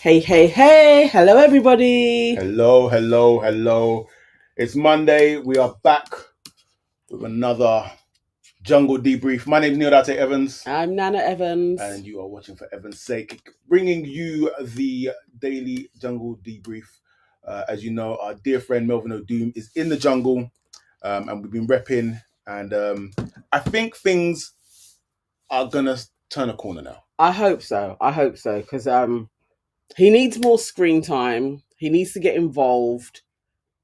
Hey, hey, hey. Hello, everybody. Hello. It's Monday. We are back with another jungle debrief. My name is Neil Date Evans. I'm Nana Evans. And you are watching For Evans' Sake, bringing you the daily jungle debrief. As you know, our dear friend Melvin Odoom is in the jungle, and we've been repping. And I think things are going to turn a corner now. I hope so. Because he needs more screen time. He needs to get involved.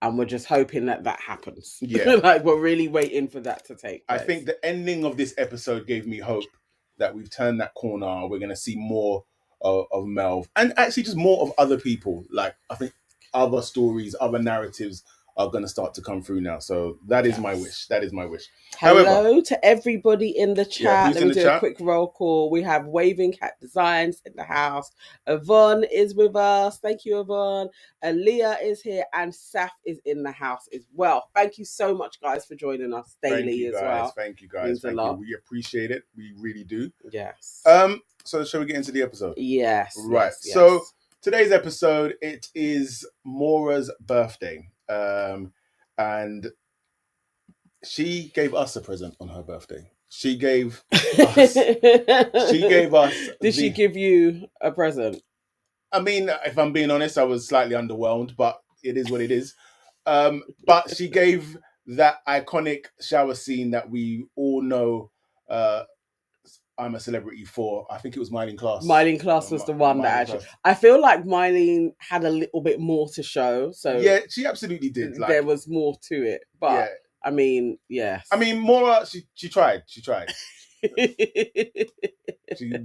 And we're just hoping that happens. Yeah. Like, we're really waiting for that to take place. I think the ending of this episode gave me hope that we've turned that corner. We're going to see more of Melv, and actually just more of other people. Like, I think other stories, other narratives are going to start to come through now. So that is my wish. Hello to everybody in the chat. Yeah, Let me do a quick roll call. We have Waving Cat Designs in the house. Yvonne is with us. Thank you, Yvonne. Aaliyah is here, and Saf is in the house as well. Thank you so much, guys, for joining us daily as well. Thank you, guys. Thank you. We appreciate it. We really do. Yes. So shall we get into the episode? Yes. Right. Yes. So today's episode, it is Maura's birthday. And she gave us a present on her birthday. She gave us. Did she give you a present? I mean, if I'm being honest, I was slightly underwhelmed, but it is what it is. But she gave that iconic shower scene that we all know. I'm a Celebrity for. I think it was Myleene Klass. Myleene Klass was the one that actually. I feel like Myleene had a little bit more to show. So yeah, she absolutely did. There was more to it, but yeah. I mean, yes. I mean, Maura, she tried.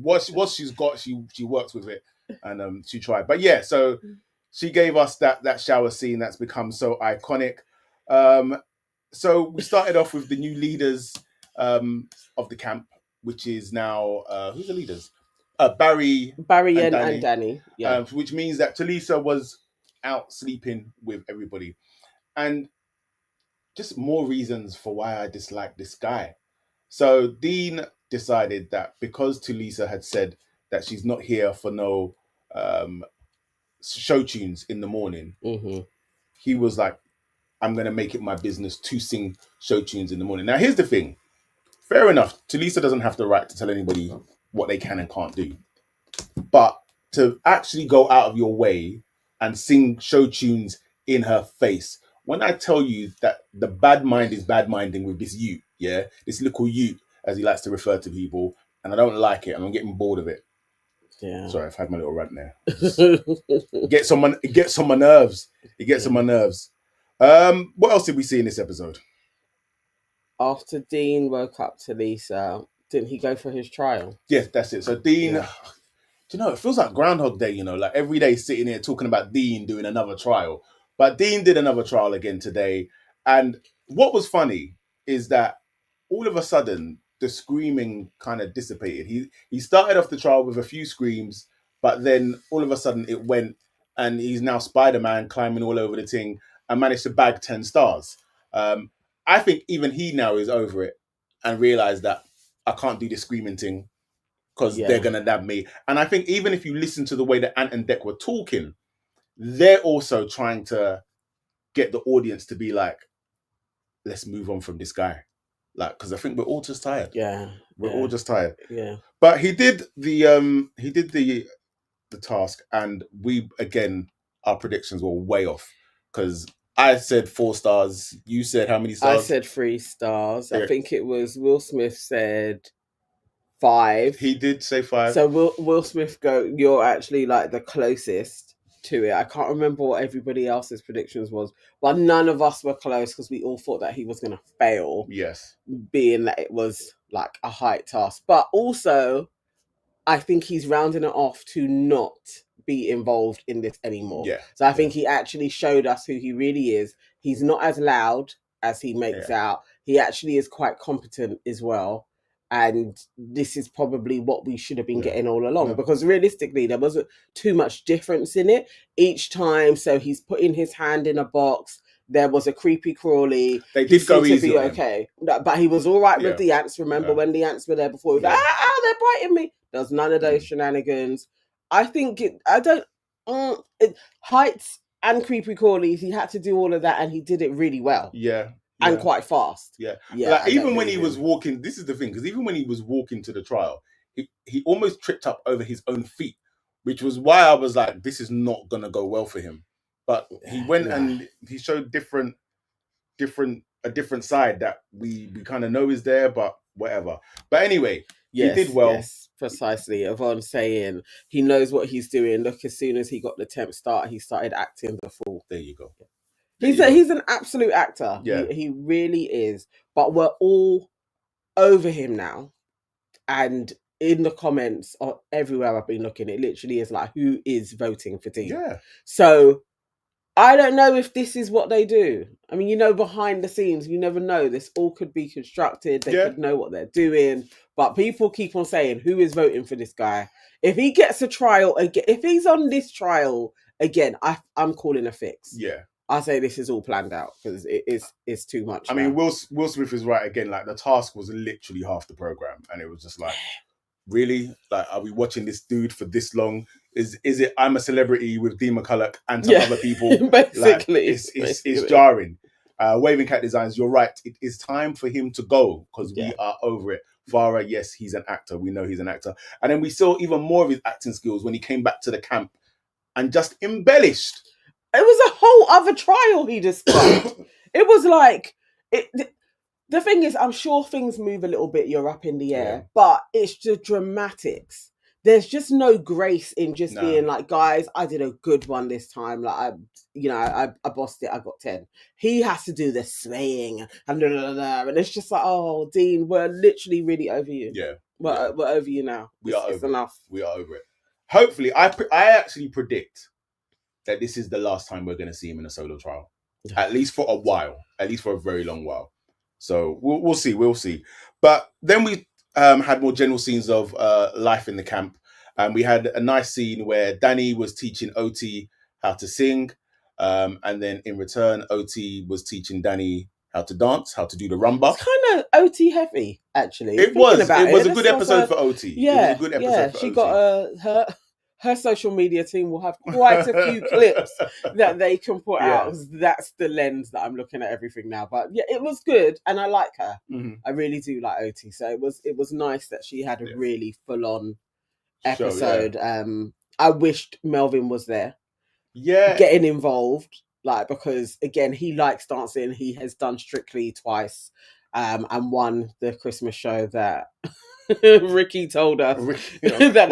What she's got, she works with it, and she tried. But yeah, so she gave us that shower scene that's become so iconic. So we started off with the new leaders of the camp, which is now who's the leaders? Barry and Danny. Yeah. Which means that Talisa was out sleeping with everybody, and just more reasons for why I dislike this guy. So Dean decided that because Talisa had said that she's not here for no show tunes in the morning, he was like, I'm going to make it my business to sing show tunes in the morning. Now, here's the thing. Fair enough. Talisa doesn't have the right to tell anybody what they can and can't do. But to actually go out of your way and sing show tunes in her face, when I tell you that the bad mind is bad minding with this Ute, yeah, this little Ute, as he likes to refer to people, and I don't like it, and I'm getting bored of it. Yeah. Sorry, I've had my little rant there. It gets on my nerves. What else did we see in this episode? After Dean woke up Talisa, didn't he go for his trial? Yes, that's it. So Dean, do you know, it feels like Groundhog Day, like every day sitting here talking about Dean doing another trial. But Dean did another trial again today. And what was funny is that all of a sudden, the screaming kind of dissipated. He started off the trial with a few screams, but then all of a sudden it went, and he's now Spider-Man climbing all over the thing and managed to bag 10 stars. I think even he now is over it and realized that I can't do this screaming thing because they're going to nab me. And I think even if you listen to the way that Ant and Dec were talking, they're also trying to get the audience to be like, let's move on from this guy. Like, because I think we're all just tired. Yeah. We're all just tired. Yeah. But he did the task, and we, again, our predictions were way off. Because I said 4 stars. You said how many stars? I said 3 stars. Yeah. I think it was Will Smith said 5. He did say 5. So Will Smith you're actually like the closest to it. I can't remember what everybody else's predictions was, but none of us were close because we all thought that he was going to fail. Yes. Being that it was like a height task. But also, I think he's rounding it off to not be involved in this anymore. Yeah. So I think he actually showed us who he really is. He's not as loud as he makes out. He actually is quite competent as well. And this is probably what we should have been getting all along, because realistically, there wasn't too much difference in it each time. So he's putting his hand in a box. There was a creepy crawly. They did go easy. To be okay, but he was all right with the ants. Remember when the ants were there before? He was like, they're biting me. There's none of those shenanigans. I think Heights and creepy crawlies, he had to do all of that, and he did it really well. Yeah. And quite fast. Yeah. Yeah. Even when he was walking, this is the thing, because even when he was walking to the trial, he almost tripped up over his own feet, which was why I was like, this is not gonna go well for him. But he went and he showed a different side that we kind of know is there, but whatever. But anyway, he did well. Yes, precisely. Yvonne saying he knows what he's doing. Look, as soon as he got the temp start, he started acting the fool. There you go. He's an absolute actor. Yeah. He really is. But we're all over him now. And in the comments or everywhere I've been looking, it literally is like, who is voting for Dean? Yeah. So I don't know if this is what they do. I mean, behind the scenes, you never know. This all could be constructed. They could know what they're doing. But people keep on saying, who is voting for this guy? If he gets a trial again, if he's on this trial again, I'm calling a fix. Yeah. I say this is all planned out because it's too much. I mean, Will Smith is right again. Like, the task was literally half the program, and it was just like, really? Like, are we watching this dude for this long? Is it I'm a Celebrity with Dean McCulloch and some other people? Basically, like, it's jarring. Waving Cat Designs, you're right. It is time for him to go because we are over it. Farah, yes, he's an actor. We know he's an actor. And then we saw even more of his acting skills when he came back to the camp and just embellished. It was a whole other trial he described. It was like the thing is, I'm sure things move a little bit. You're up in the air, but it's the dramatics. There's just no grace in just being like, guys, I did a good one this time. Like, I bossed it. I got 10. He has to do the swaying and and it's just like, oh, Dean, we're literally really over you. Yeah, we're over you now. It's enough. We are over it. Hopefully, I actually predict that this is the last time we're going to see him in a solo trial, at least for a while, at least for a very long while. So we'll see. But then we had more general scenes of life in the camp. And we had a nice scene where Danny was teaching OT how to sing. And then in return, OT was teaching Danny how to dance, how to do the rumba. It's kind of OT heavy, actually. It was a good episode for OT. Yeah, it was a good episode for she OT. Got her social media team will have quite a few clips that they can put out. That's the lens that I'm looking at everything now. But yeah, it was good, and I like her. Mm-hmm. I really do like OT. So it was nice that she had a really full on episode. I wished Melvin was there. Yeah, getting involved, like, because again, he likes dancing. He has done Strictly twice, and won the Christmas show that. Ricky told us that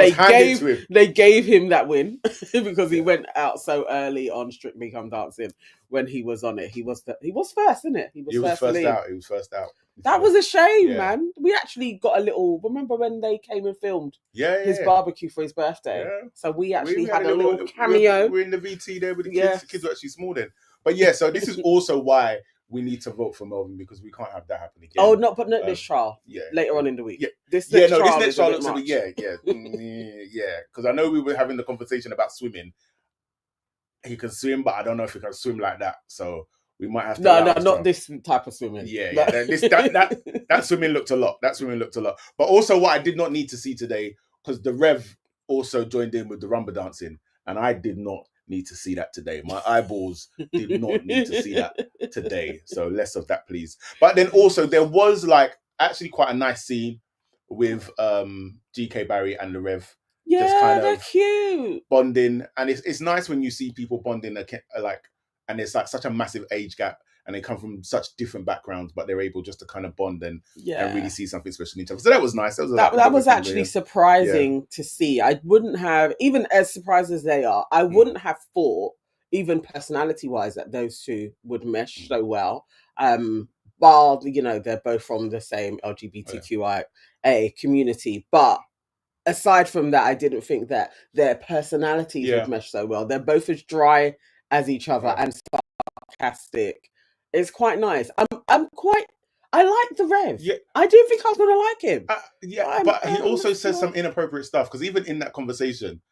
they gave him that win because he went out so early on Strictly Come Dancing when he was on it. He was first, isn't it? He was first out. That was a shame, man. We actually got a little. Remember when they came and filmed his barbecue for his birthday? Yeah. So we actually had a little cameo. We're in the VT there with the kids. The kids were actually small then. But so this is also why we need to vote for Melvin, because we can't have that happen again. Oh, not this trial. Yeah, later on in the week. Yeah, this next trial looks a bit. Yeah. Because I know we were having the conversation about swimming. He can swim, but I don't know if he can swim like that. So we might have to. No, not this type of swimming. Yeah. That swimming looked a lot. But also, what I did not need to see today, because the Rev also joined in with the rumba dancing, and I did not need to see that today. My eyeballs did not need to see that today. So less of that, please. But then also there was actually quite a nice scene with GK Barry and the Rev. Yeah, just kind of they're cute. Bonding. And it's nice when you see people bonding and it's such a massive age gap, and they come from such different backgrounds, but they're able just to kind of bond and really see something special in each other. So that was nice. That was actually surprising to see. I wouldn't have, even as surprised as they are, I wouldn't have thought, even personality-wise, that those two would mesh so well. While, they're both from the same LGBTQIA community. But aside from that, I didn't think that their personalities would mesh so well. They're both as dry as each other and sarcastic. It's quite nice. I like the Rev. Yeah. I didn't think I was going to like him. But he also says some inappropriate stuff, because even in that conversation,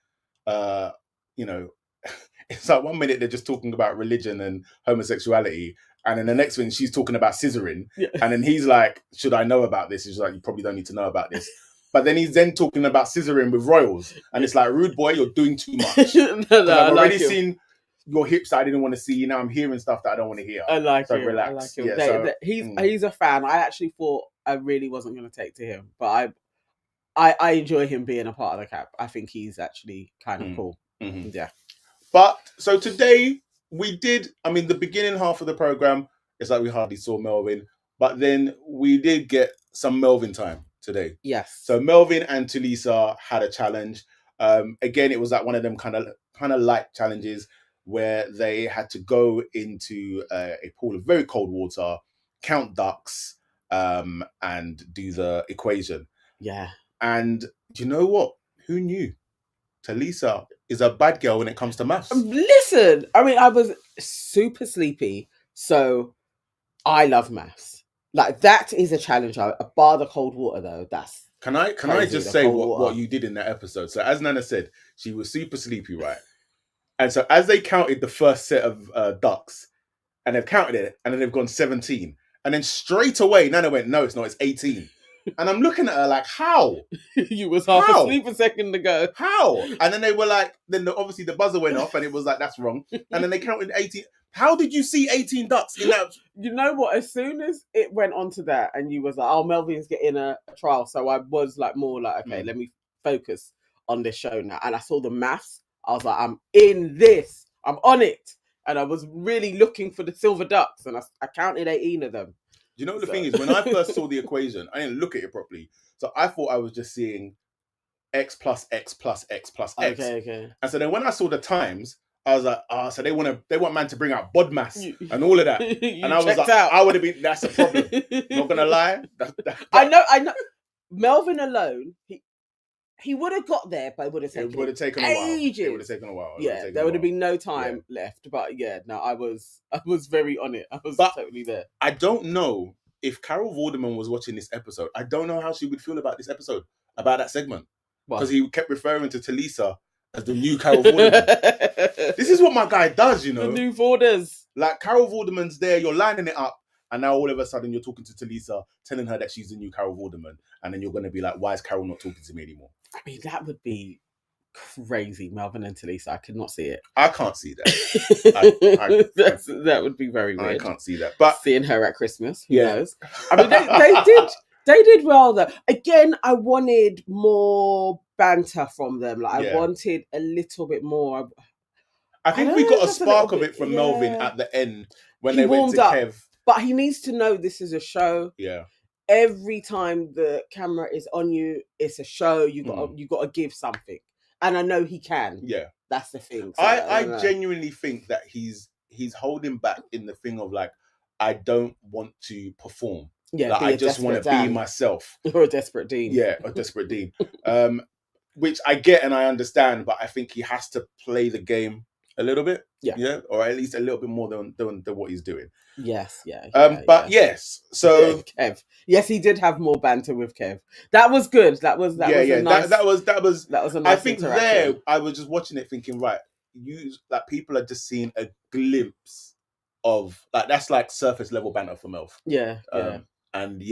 it's like 1 minute they're just talking about religion and homosexuality, and then the next one she's talking about scissoring, and then he's like, should I know about this? He's like, you probably don't need to know about this. But then he's then talking about scissoring with royals. And it's like, rude boy, you're doing too much. No, I've already like seen your hips that I didn't want to see. Now I'm hearing stuff that I don't want to hear. I like so him. relax. I like him. Yeah, He's a fan. I actually thought I really wasn't going to take to him, but I enjoy him being a part of the cap. I think he's actually kind of cool. Mm-hmm. Yeah. But so today we did, I mean, the beginning half of the program, it's like we hardly saw Melvin, but then we did get some Melvin time today. Yes. So Melvin and Tulisa had a challenge. Again, it was like one of them kind of light challenges where they had to go into a pool of very cold water, count ducks, and do the equation. Yeah. And do you know what? Who knew? Tulisa is a bad girl when it comes to maths. Listen, I mean, I was super sleepy, so I love maths. Like, that is a challenge. A bar the cold water, though, that's Can I just say what you did in that episode? So as Nana said, she was super sleepy, right? And so as they counted the first set of ducks, and they've counted it, and then they've gone 17. And then straight away, Nana went, no, it's not, it's 18. And I'm looking at her like, how? You was half asleep a second ago. How? And then they were like, obviously the buzzer went off and it was like, that's wrong. And then they counted 18. How did you see 18 ducks in that? You know what? As soon as it went on to that and you was like, oh, Melvin's getting a trial. So I was like more like, okay, let me focus on this show now. And I saw the maths. I was like, I'm in this. I'm on it. And I was really looking for the silver ducks. And I counted 18 of them. You know what the thing is? When I first saw the equation, I didn't look at it properly. So I thought I was just seeing X plus X plus X plus X. Okay. And so then when I saw the times, I was like, so they want man to bring out BODMAS and all of that. And I was like, I would have been, that's a problem. Not gonna lie. I know. Melvin alone, he would have got there, but it would have taken ages. It would have taken a while. Yeah, there would have been no time left. But yeah, no, I was very on it. I was totally there. I don't know if Carol Vorderman was watching this episode. I don't know how she would feel about this episode, about that segment. Because he kept referring to Tulisa as the new Carol Vorderman. This is what my guy does, you know. The new Vorders. Like, Carol Vorderman's there, you're lining it up, and now all of a sudden you're talking to Tulisa, telling her that she's the new Carol Vorderman, and then you're going to be like, why is Carol not talking to me anymore? I mean, that would be crazy, Melvin and Tulisa. I could not see it. I can't see that. That would be very weird. I can't see that. But seeing her at Christmas, who knows? I mean, they did well, though. Again, I wanted more banter from them. Like, I wanted a little bit more. I think we got a spark of it from Melvin at the end when they went to Kev. But he needs to know this is a show. Yeah. Every time the camera is on you, it's a show. You got to give something, and I know he can. Yeah, that's the thing. So, I genuinely think that he's holding back in the thing of like, I don't want to perform. Yeah, like, I just want to be myself. Or a desperate dean. Yeah, a desperate dean. Which I get and I understand, but I think he has to play the game a little bit. Yeah, or at least a little bit more than what he's doing. Yes, yes. So Kev, yes, he did have more banter with Kev. That was good. That was a nice. That was a nice. I think there, I was just watching it, thinking, right, people are just seeing a glimpse of that's like surface level banter for Melv. Yeah. And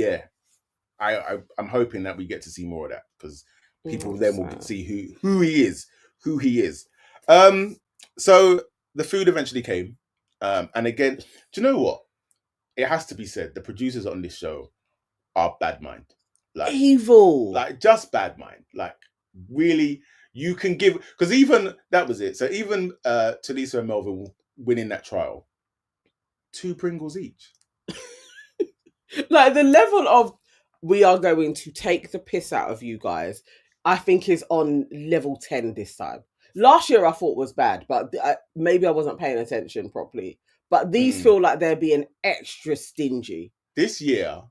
I'm hoping that we get to see more of that because people then will see who he is. So the food eventually came. And again, do you know what? It has to be said, the producers on this show are bad mind. Like evil. Like just bad mind. Like really, you can give, because even that was it. So even Tulisa and Melvin winning that trial, 2 Pringles each. Like the level of we are going to take the piss out of you guys, I think is on level 10 this time. Last year I thought was bad, but maybe I wasn't paying attention properly. But these feel like they're being extra stingy. This year,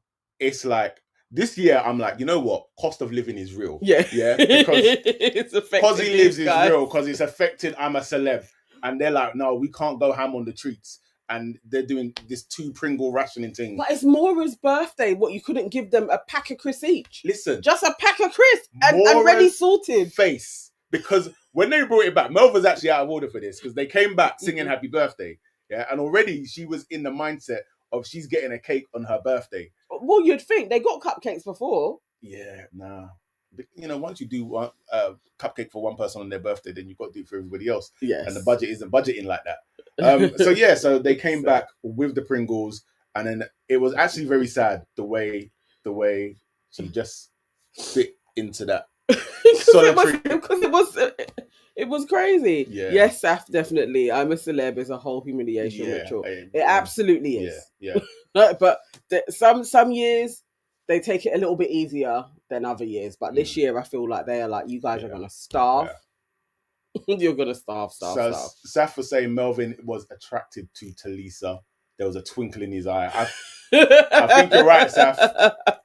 I'm like, you know what? Cost of living is real. Yeah. Because it's affected he lives is real, because it's affected I'm a celeb. And they're like, no, we can't go ham on the treats. And they're doing this 2 Pringle rationing thing. But it's Maura's birthday. What, you couldn't give them a pack of crisps each? Listen. Just a pack of crisps and ready sorted. Face. Because when they brought it back, Melv was actually out of order for this because they came back singing happy birthday. Yeah. And already she was in the mindset of she's getting a cake on her birthday. Well, you'd think they got cupcakes before. Yeah, nah. once you do one cupcake for one person on their birthday, then you've got to do it for everybody else. Yes. And the budget isn't budgeting like that. So they came back with the Pringles, and then it was actually very sad the way she just fit into that solitary. Because it was crazy. Yeah. Yes, Saf, definitely. I'm a celeb is a whole humiliation ritual. It absolutely is. Yeah. But some years they take it a little bit easier than other years. But this year I feel like they are like, you guys are gonna starve. You're gonna starve. Saf was saying Melvin was attracted to Talisa. There was a twinkle in his eye. I think you're right, Saf.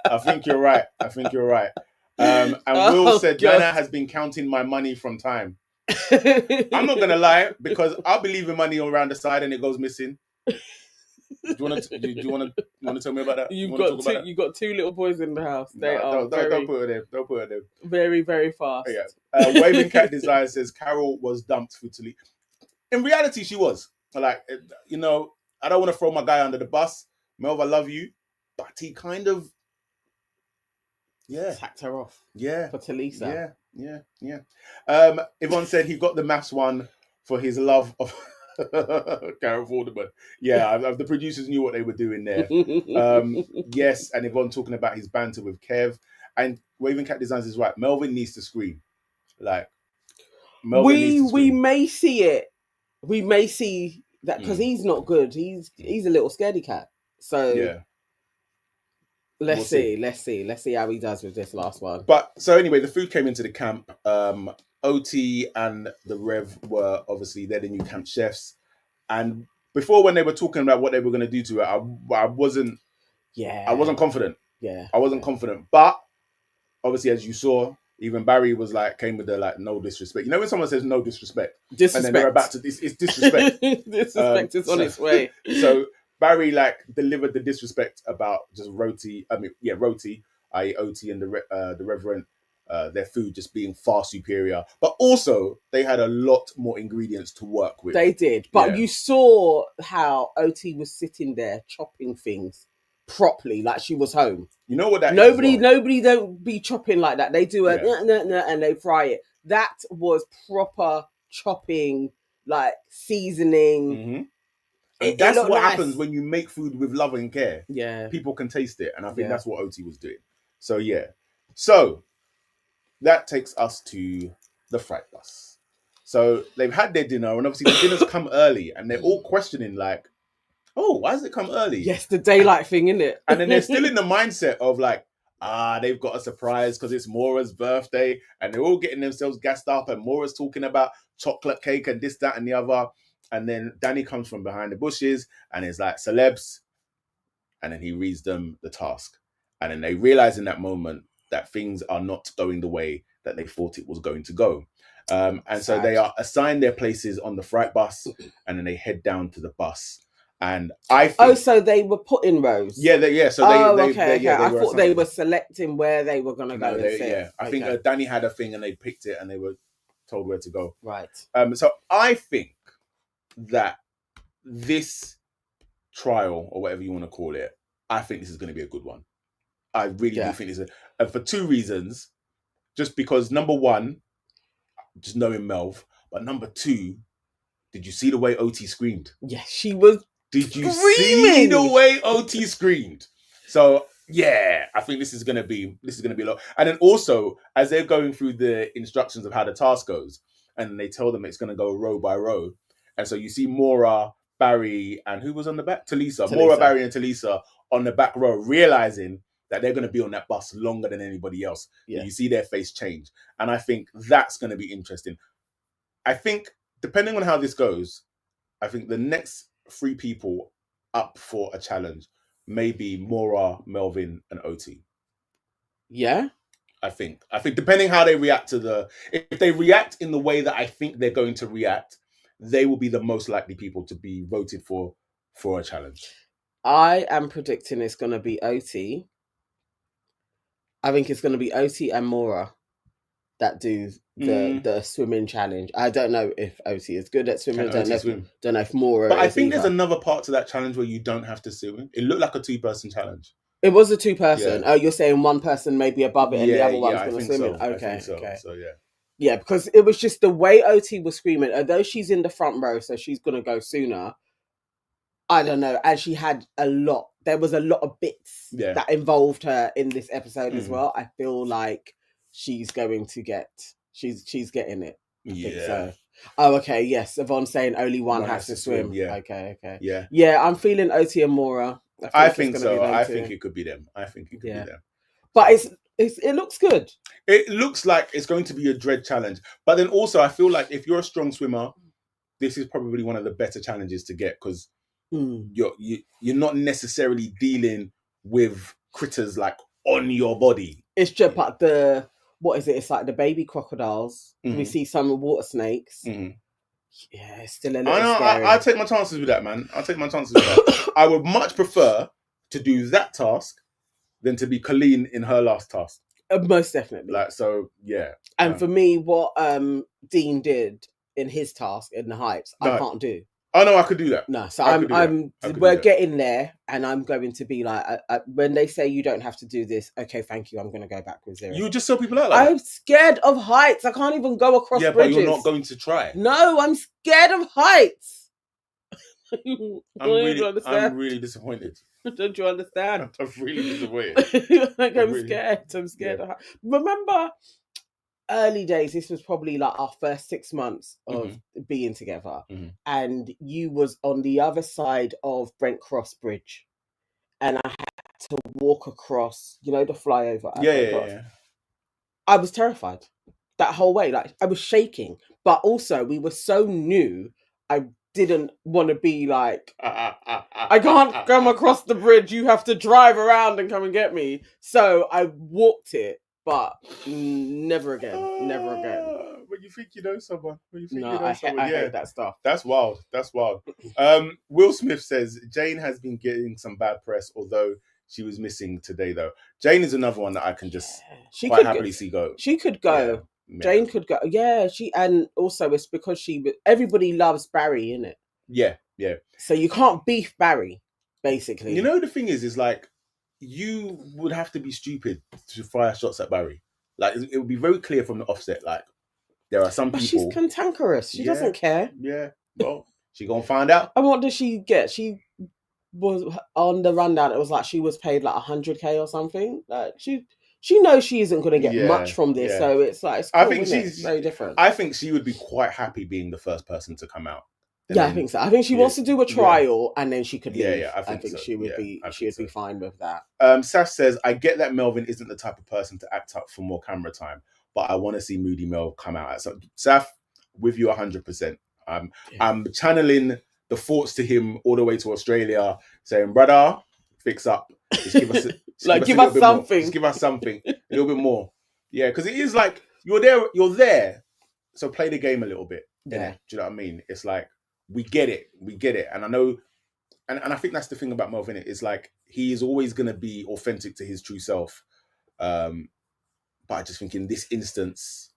I think you're right. And Will said, Nana has been counting my money from time. I'm not gonna lie, because I'll be leaving money around the side and it goes missing. Do you want to tell me about that? You've got two little boys in the house. Don't put it there. Very, very fast. Yeah. Waving Cat Desire says Carol was dumped for Talisa. In reality, she was. Like, I don't want to throw my guy under the bus. Melv, I love you, but he kind of sacked her off. Yeah. For Talisa. Yeah. Yvonne said he got the maths one for his love of Carol Vorderman. Yeah, the producers knew what they were doing there. Yes, and Yvonne talking about his banter with Kev. And Waving Cat Designs is right. Melvin needs to scream. Like, we may see it. We may see that because he's not good. He's a little scaredy cat. So yeah. Let's see how he does with this last one. But so anyway, the food came into the camp. OT and the Rev were obviously they're the new camp chefs. And before, when they were talking about what they were going to do to it, I wasn't confident. Yeah, I wasn't confident. But obviously, as you saw, even Barry was like, came with the like, no disrespect. You know when someone says no disrespect, and then they're about to, it's disrespect. Disrespect is on its way. So Barry like delivered the disrespect about just Roti, i.e. OT and the Reverend, their food just being far superior. But also, they had a lot more ingredients to work with. They did. But you saw how OT was sitting there chopping things properly, like she was home. You know what that nobody is? Nobody don't be chopping like that. They do and they fry it. That was proper chopping, like seasoning. Mm-hmm. And that's what happens when you make food with love and care. Yeah. People can taste it. And I think that's what OT was doing. So, yeah. So, that takes us to the fright bus. So, they've had their dinner. And obviously, the dinner's come early. And they're all questioning, like, oh, why does it come early? Yes, the daylight thing, isn't it? And then they're still in the mindset of, like, they've got a surprise because it's Maura's birthday. And they're all getting themselves gassed up. And Maura's talking about chocolate cake and this, that, and the other. And then Danny comes from behind the bushes and is like, celebs. And then he reads them the task. And then they realize in that moment that things are not going the way that they thought it was going to go. So they are assigned their places on the fright bus and then they head down to the bus. And I think... Oh, so they were put in rows? Yeah. So okay. I thought they were selecting where they were going to go and sit. Yeah. I think Danny had a thing and they picked it and they were told where to go. Right. So I think that this trial, or whatever you want to call it, I think this is going to be a good one. I really do think this is, and for two reasons. Just because, number one, just knowing Melv, but number two, did you see the way OT screamed? Yes, she was. Did you see the way OT screamed? So yeah, I think this is going to be a lot. And then also, as they're going through the instructions of how the task goes, and they tell them it's going to go row by row. And so you see Maura, Barry, and who was on the back? Talisa. Maura, Barry, and Talisa on the back row, realizing that they're going to be on that bus longer than anybody else. Yeah. And you see their face change. And I think that's going to be interesting. I think, depending on how this goes, I think the next three people up for a challenge may be Maura, Melvin, and OT. Yeah? I think depending how they react to if they react in the way that I think they're going to react, they will be the most likely people to be voted for a challenge. I am predicting it's going to be OT. I think it's going to be OT and Maura that do the swimming challenge. I don't know if OT is good at swimming. Don't know if Maura. But I think there's another part to that challenge where you don't have to swim. It looked like a 2-person challenge. It was a 2-person. Oh, you're saying one person maybe above it and the other one's I going to think swim so. in. I Okay, think so. okay. So yeah. Yeah, because it was just the way OT was screaming, although she's in the front row, so she's going to go sooner. I don't know. And she had there was a lot of bits that involved her in this episode as well. I feel like she's getting it. I think so. Oh, okay. Yes. Yvonne's saying only one has to swim. Yeah. Okay. Yeah. Yeah, I'm feeling OT and Maura. I think so. I think it could be them. Be them. But it looks good. It looks like it's going to be a dread challenge. But then also I feel like if you're a strong swimmer, this is probably one of the better challenges to get because you're not necessarily dealing with critters like on your body. It's just but what is it? It's like the baby crocodiles. We see some water snakes. Yeah, it's still a little scary. I take my chances with that, man. I take my chances with that. I would much prefer to do that task than to be Colleen in her last task. Most definitely. And for me, what Dean did in his task in the heights, I can't do. Oh no, I could do that. No, so we're getting there, and I'm going to be like, when they say you don't have to do this, okay, thank you, I'm going to go back with 0. You just tell people out like I'm scared of heights. I can't even go across bridges. But you're not going to try. No, I'm scared of heights. I'm really disappointed. Don't you understand? I'm really disappointed. I'm scared of heights. Remember early days, this was probably like our first 6 months of being together, and you was on the other side of Brent Cross Bridge, and I had to walk across, the flyover. Yeah. I was terrified that whole way. Like I was shaking, but also we were so new. I didn't want to be like, I can't come across the bridge. You have to drive around and come and get me. So I walked it. But never again. When you think you know someone. I hate that stuff. That's wild. Will Smith says, Jane has been getting some bad press, although she was missing today, though. Jane is another one that I can just quite happily see go. She could go. Yeah. Jane could go. Yeah, and also it's because everybody loves Barry, innit? Yeah. So you can't beef Barry, basically. The thing is like, you would have to be stupid to fire shots at Barry. Like, it would be very clear from the offset. Like, there are some people. She's cantankerous. She doesn't care. Yeah. Well, she gonna find out. And what did she get? She was on the rundown. It was like she was paid like 100K or something. Like she knows she isn't going to get much from this. So it's like, it's cool, I think she's very different. I think she would be quite happy being the first person to come out. I think so. I think she wants to do a trial and then she could leave. Yeah, I think so. She would be fine with that. Sash says, I get that Melvin isn't the type of person to act up for more camera time, but I want to see Moody Mel come out. So, Saf, with you 100%. I'm channeling the thoughts to him all the way to Australia, saying, brother, fix up. Just give us something. Just give us something. A little bit more. Yeah, because it is like, you're there. So play the game a little bit. Yeah. Do you know what I mean? It's like, we get it. And I know, and I think that's the thing about Melvin. It's like, he is always going to be authentic to his true self. But I just think in this instance,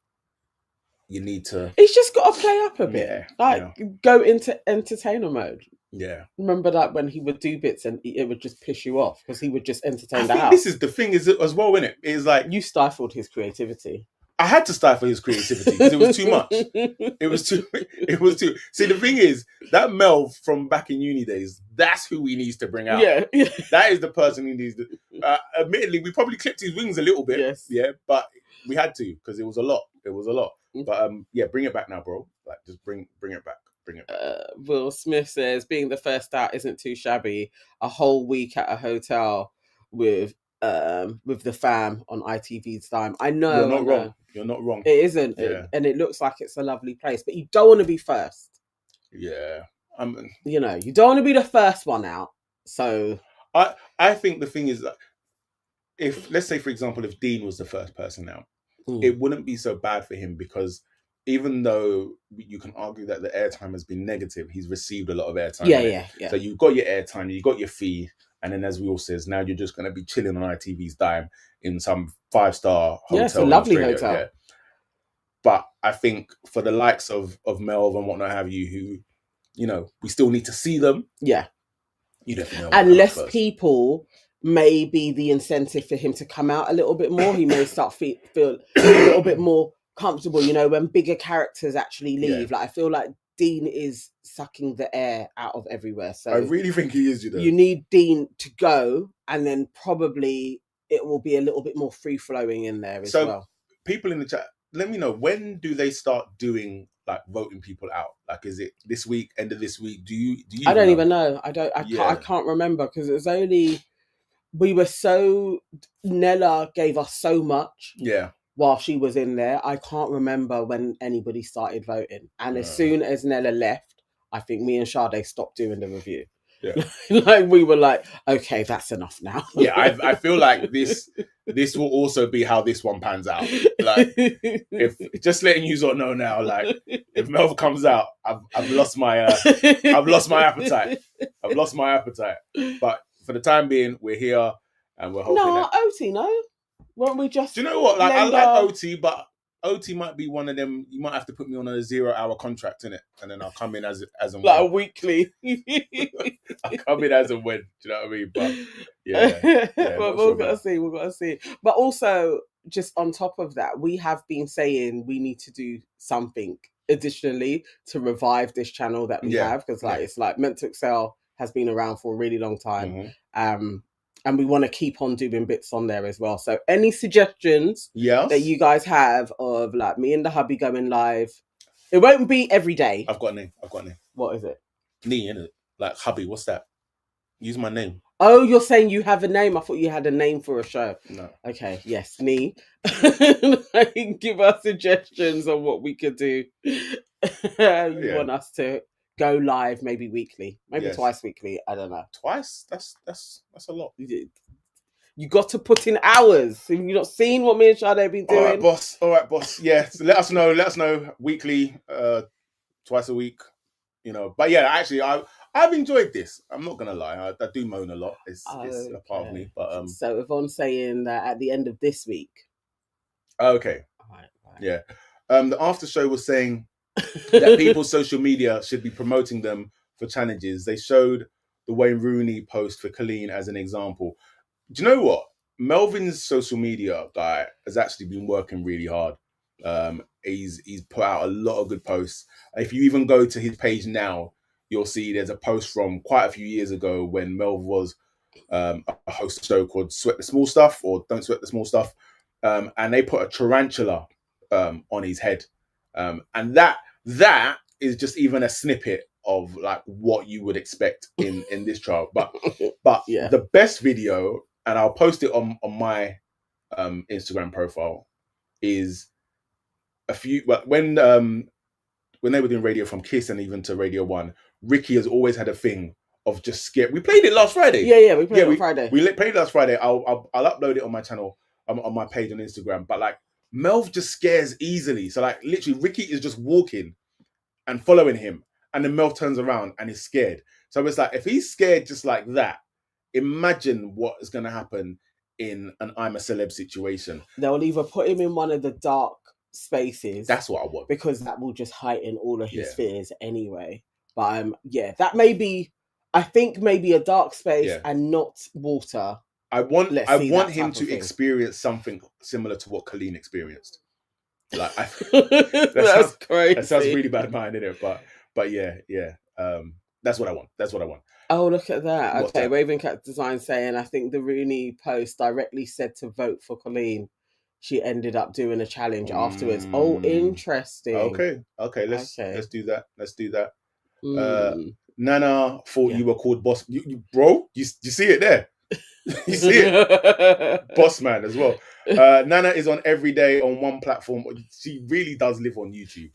you need to... He's just got to play up a bit. Go into entertainer mode. Yeah. Remember that when he would do bits and it would just piss you off because he would just entertain the house. This is the thing as well, isn't it? It's like... You stifled his creativity. I had to stifle his creativity because it was too much. It was too. See, the thing is, that Mel from back in uni days, that's who he needs to bring out. Yeah. That is the person he needs to... admittedly, we probably clipped his wings a little bit. Yes. Yeah, but we had to because it was a lot. But bring it back now, bro. Like, just bring it back. Will Smith says, being the first out isn't too shabby. A whole week at a hotel with the fam on ITV's time. I know. You're not wrong. You're not wrong. It isn't. Yeah. And it looks like it's a lovely place. But you don't want to be first. Yeah. You don't want to be the first one out. So... I think the thing is that if, let's say, for example, if Dean was the first person out, it wouldn't be so bad for him because even though you can argue that the airtime has been negative, he's received a lot of airtime. Yeah. So you've got your airtime, you've got your fee, and then as Will says, now you're just going to be chilling on ITV's dime in some 5-star hotel. Yeah, it's a lovely hotel. Yeah. But I think for the likes of Melv and whatnot have you, who, we still need to see them. Yeah. You definitely know. And less people maybe the incentive for him to come out a little bit more. He may start feel a little bit more comfortable, you know, when bigger characters actually leave. Like I feel like Dean is sucking the air out of everywhere. So I really think he is, you know. You need Dean to go, and then probably it will be a little bit more free flowing in there as well. People in the chat, let me know, when do they start doing like voting people out? Like, is it this week, end of this week? Do you I don't even know. I can't remember, because it was only, Nella gave us so much while she was in there. I can't remember when anybody started voting. And as soon as Nella left, I think me and Sade stopped doing the review. Yeah. Like we were like, okay, that's enough now. I feel like this will also be how this one pans out. Like, if just letting you all know now, like if Melv comes out, I've lost my appetite. I've lost my appetite. But for the time being, we're here and we're hoping. No, OT, no. Weren't we just? Do you know what? Like, I like OT, but OT might be one of them. You might have to put me on a 0-hour contract in it, and then I'll come in as and like when. a weekly. I'll come in as and when. Do you know what I mean? But yeah, but we've got to see. But also, just on top of that, we have been saying we need to do something additionally to revive this channel that we have, because it's like Meant to Excel has been around for a really long time. And we want to keep on doing bits on there as well. So any suggestions that you guys have of like me and the hubby going live? It won't be every day. I've got a name. What is it? Nee, innit? Like hubby, what's that? Use my name. Oh, you're saying you have a name? I thought you had a name for a show. No. Okay, yes, Nee. Give us suggestions on what we could do. You want us to go live maybe weekly, maybe twice weekly. I don't know. Twice? That's a lot. You got to put in hours. Have you not seen what me and Sade have been doing? All right, boss. Yeah, so let us know weekly, twice a week. You know, but yeah, actually, I've enjoyed this. I'm not gonna lie. I do moan a lot. It's a part of me. But so Yvonne's saying that at the end of this week. Okay. Right. Yeah. The after show was saying that people's social media should be promoting them for challenges. They showed the Wayne Rooney post for Colleen as an example. Do you know what? Melvin's social media guy has actually been working really hard. He's put out a lot of good posts. If you even go to his page now, you'll see there's a post from quite a few years ago when Melv was a host of a show called Sweat the Small Stuff or Don't Sweat the Small Stuff. And they put a tarantula on his head. And that is just even a snippet of like what you would expect in this trial. But the best video, and I'll post it on my Instagram profile, is when they were doing radio from Kiss and even to Radio 1, Ricky has always had a thing of just scare. We played it last Friday. Yeah, we played it on Friday. We played it last Friday. I'll upload it on my channel, on my page on Instagram. But like, Melv just scares easily. So like, literally, Ricky is just walking and following him, and then Melv turns around and is scared. So it's like, if he's scared just like that, imagine what is going to happen in an I'm a Celeb situation. They'll either put him in one of the dark spaces. That's what I want, because that will just heighten all of his fears anyway. But that may be. I think maybe a dark space and not water. I want him to experience something similar to what Colleen experienced. Like, that's crazy. That sounds really bad mind, innit? But yeah. That's what I want. Oh, look at that. Okay, Raven Cat Design saying, I think the Rooney post directly said to vote for Colleen. She ended up doing a challenge afterwards. Oh, interesting. Okay. Let's do that. Nana thought you were called boss. Bro, you see it there? You see it? Boss man as well. Nana is on every day on one platform. She really does live on YouTube.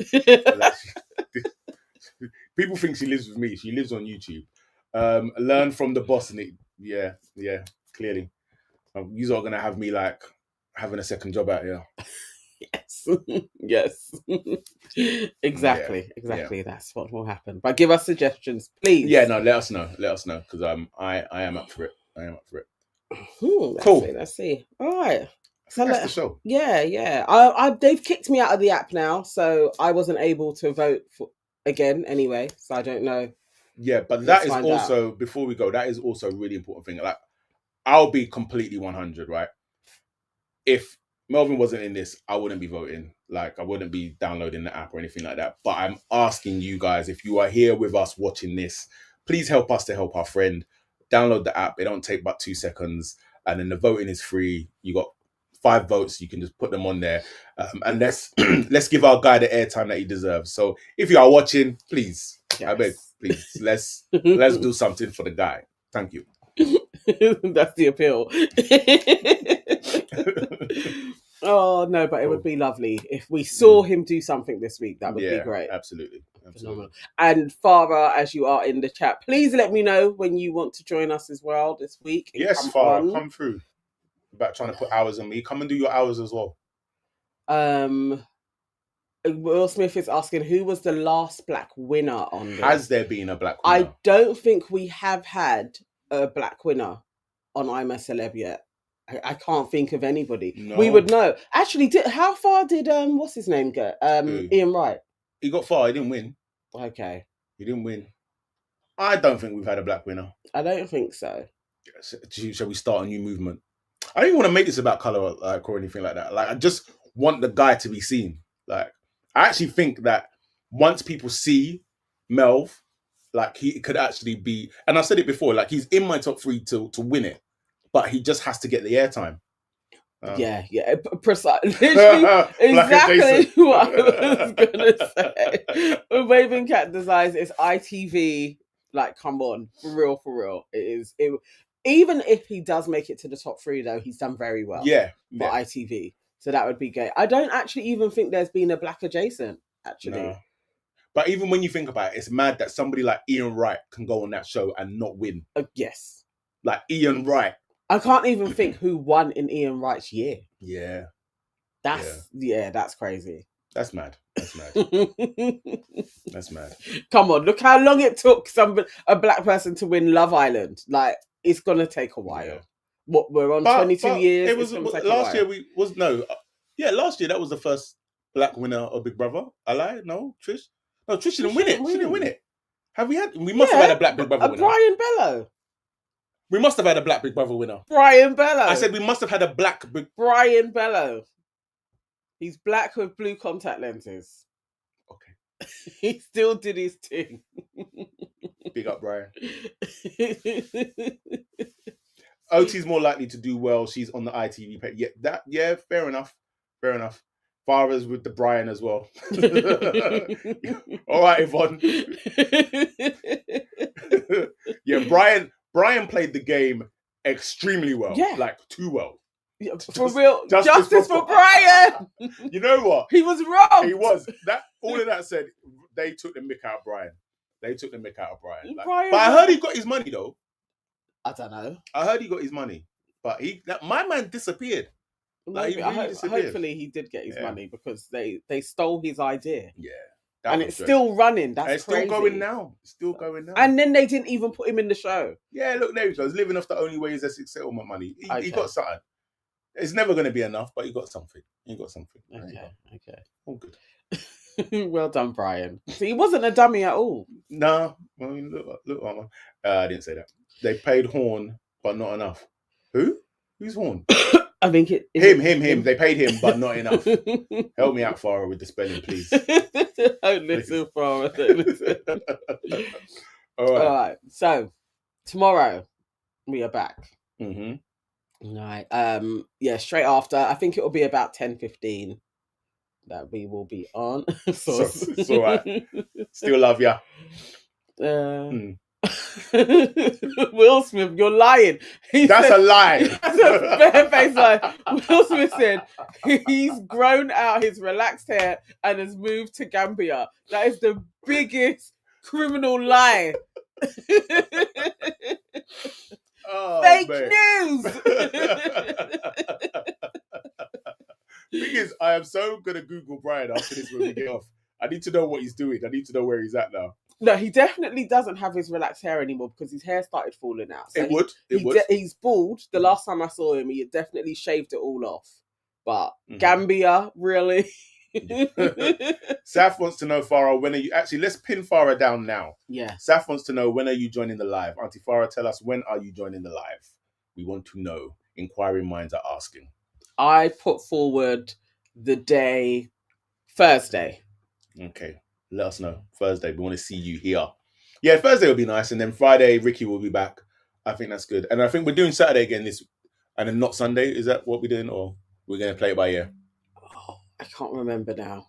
People think she lives with me. She lives on YouTube. Learn from the boss. And yeah, clearly. You are going to have me like having a second job out here. Yes. Exactly. Yeah. That's what will happen. But give us suggestions, please. Yeah, no, let us know because I am up for it. Cool. Let's see. All right. So that's the show. Yeah. They've kicked me out of the app now, so I wasn't able to vote for again anyway. So I don't know. Yeah, but that is also, before we go, that is also a really important thing. Like, I'll be completely 100, right? If Melvin wasn't in this, I wouldn't be voting. Like, I wouldn't be downloading the app or anything like that. But I'm asking you guys, if you are here with us watching this, please help us to help our friend. Download the app. It don't take but 2 seconds. And then the voting is free. You got 5 votes. You can just put them on there. And let's let's give our guy the airtime that he deserves. So if you are watching, please, I beg, please, let's do something for the guy. Thank you. That's the appeal. Oh no, but it would be lovely if we saw him do something this week. That would be great. Absolutely. Phenomenal. And Farah, as you are in the chat, please let me know when you want to join us as well this week. Yes, Farah, come through. About trying to put hours on me. Come and do your hours as well. Will Smith is asking, who was the last black winner on this? Has there been a black winner? I don't think we have had a black winner on I'm a Celeb yet. I can't think of anybody. No. We would know. Actually, how far did what's his name go? Ian Wright. He got far. He didn't win. Okay. He didn't win. I don't think we've had a black winner. I don't think so. Shall we start a new movement? I don't even want to make this about colour or anything like that. Like, I just want the guy to be seen. Like, I actually think that once people see Melv, like, he could actually be, and I said it before, like, he's in my top 3 to win it, but he just has to get the airtime. Yeah, precisely. Exactly what I was gonna say. Waving Cat Designs is ITV. Like, come on, for real. It is. Even if he does make it to the top 3, though, he's done very well. Yeah, for ITV. So that would be great. I don't actually even think there's been a black adjacent. Actually, no. But even when you think about it, it's mad that somebody like Ian Wright can go on that show and not win. Yes, like Ian Wright. I can't even think who won in Ian Wright's year. Yeah. That's crazy. That's mad. That's mad. Come on, look how long it took a black person to win Love Island. Like, it's gonna take a while. Yeah. What, we're on 22 years. It was last year. Last year that was the first black winner of Big Brother. I lie? No, Trish. No, Trish didn't win it. She didn't win it. Have we had? We must have had a black Big Brother winner. Brian Bello. We must have had a black Big Brother winner. Brian Bello. I said we must have had a black Brian Bello. He's black with blue contact lenses. Okay. He still did his thing. Big up, Brian. OT's more likely to do well. She's on the ITV page. Yeah, fair enough. Farah's with the Brian as well. All right, Yvonne. Yeah, Brian played the game extremely well. Yeah. Like, too well. Yeah, for real. Justice for Brian! You know what? He was wrong. He was. All of that said, they took the mick out of Brian. Like, but I heard he got his money, though. I don't know. I heard he got his money. But my man disappeared. Like, hopefully he did get his money, because they stole his idea. Yeah. And it's still running. It's crazy. Still going now. And then they didn't even put him in the show. Yeah, look, there he goes. Living off the only way is Essex settlement money. He got something. It's never going to be enough, but he got something. Okay. All good. Well done, Brian. So he wasn't a dummy at all. No. I mean, look. I didn't say that. They paid Horn, but not enough. Who? Who's Horn? I think him. They paid him, but not enough. Help me out, Farah, with the spelling, please. Don't listen, Farah. Don't listen. All right. So tomorrow we are back. Mm-hmm. All right. Straight after. I think it will be about 10:15 that we will be on. It's all right. Still love ya. Will Smith, you're lying. That's a lie. That's a bare-faced lie. Will Smith said he's grown out his relaxed hair and has moved to Gambia. That is the biggest criminal lie. Fake news. Thing is, I am so gonna Google Brian after this when we get off. I need to know what he's doing. I need to know where he's at now. No, he definitely doesn't have his relaxed hair anymore, because his hair started falling out. So it would. He's bald. The last time I saw him, he had definitely shaved it all off. But Gambia, really? Saf wants to know, Farah, when are you... Actually, let's pin Farah down now. Yeah. Saf wants to know, when are you joining the live? Auntie Farah, tell us, when are you joining the live? We want to know. Inquiring minds are asking. I put forward the day Thursday. Okay, let us know. Thursday, we want to see you here. Yeah, Thursday will be nice, and then Friday, Ricky will be back. I think that's good. And I think we're doing Saturday again and then not Sunday. Is that what we're doing, or we're going to play it by ear? Oh, I can't remember now.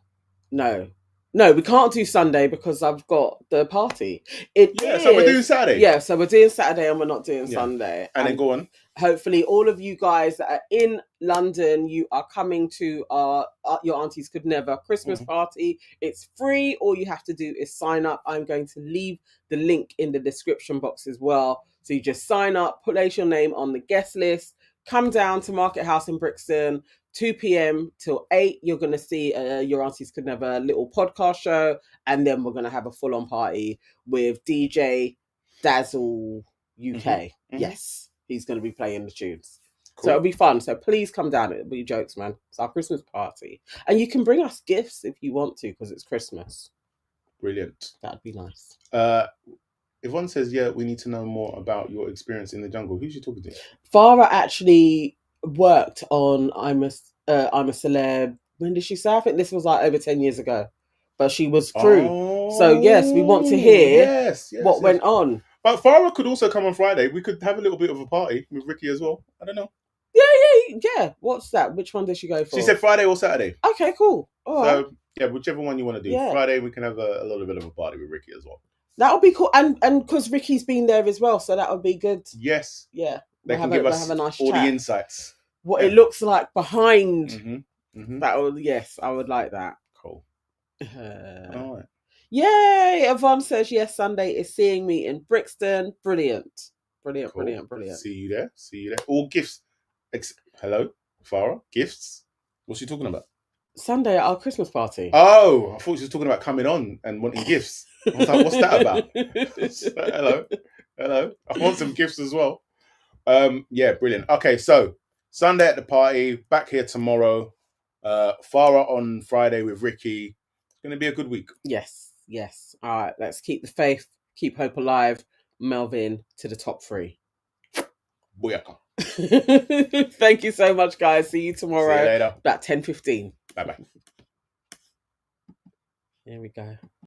No, we can't do Sunday because I've got the party. So we're doing Saturday. Yeah, so we're doing Saturday and we're not doing Sunday. And then go on. Hopefully, all of you guys that are in London, you are coming to our Your Aunties Could Never Christmas party. It's free. All you have to do is sign up. I'm going to leave the link in the description box as well. So you just sign up, place your name on the guest list, come down to Market House in Brixton, 2 p.m. till 8. You're going to see Your Aunties Could Never little podcast show. And then we're going to have a full-on party with DJ Dazzle UK. Yes. He's going to be playing the tunes. Cool. So it'll be fun. So please come down. It'll be jokes, man. It's our Christmas party. And you can bring us gifts if you want to, because it's Christmas. Brilliant. That'd be nice. Yvonne says, we need to know more about your experience in the jungle. Who's you talking to? Farah actually worked on I'm a Celeb. When did she say? I think this was like over 10 years ago. But she was crew. So yes, we want to hear what went on. But Farah could also come on Friday. We could have a little bit of a party with Ricky as well. I don't know. Yeah. What's that? Which one did she go for? She said Friday or Saturday. Okay, cool. All right. Whichever one you want to do. Yeah. Friday, we can have a little bit of a party with Ricky as well. That would be cool. And because Ricky's been there as well, so that would be good. Yes. Yeah. They can give us all the insights. What it looks like behind. That would, yes, I would like that. Cool. All right. Yay! Yvonne says, yes, Sunday is seeing me in Brixton. Brilliant. Cool. Brilliant. See you there. All gifts. Hello, Farah? Gifts? What's she talking about? Sunday at our Christmas party. Oh, I thought she was talking about coming on and wanting gifts. I was like, what's that about? Hello. I want some gifts as well. Brilliant. Okay, so Sunday at the party, back here tomorrow. Farah on Friday with Ricky. It's going to be a good week. Yes. All right, let's keep the faith, keep hope alive. Melvin to the top 3. Booyaka. Thank you so much, guys. See you tomorrow. See you later. About 10:15. Bye-bye. Here we go.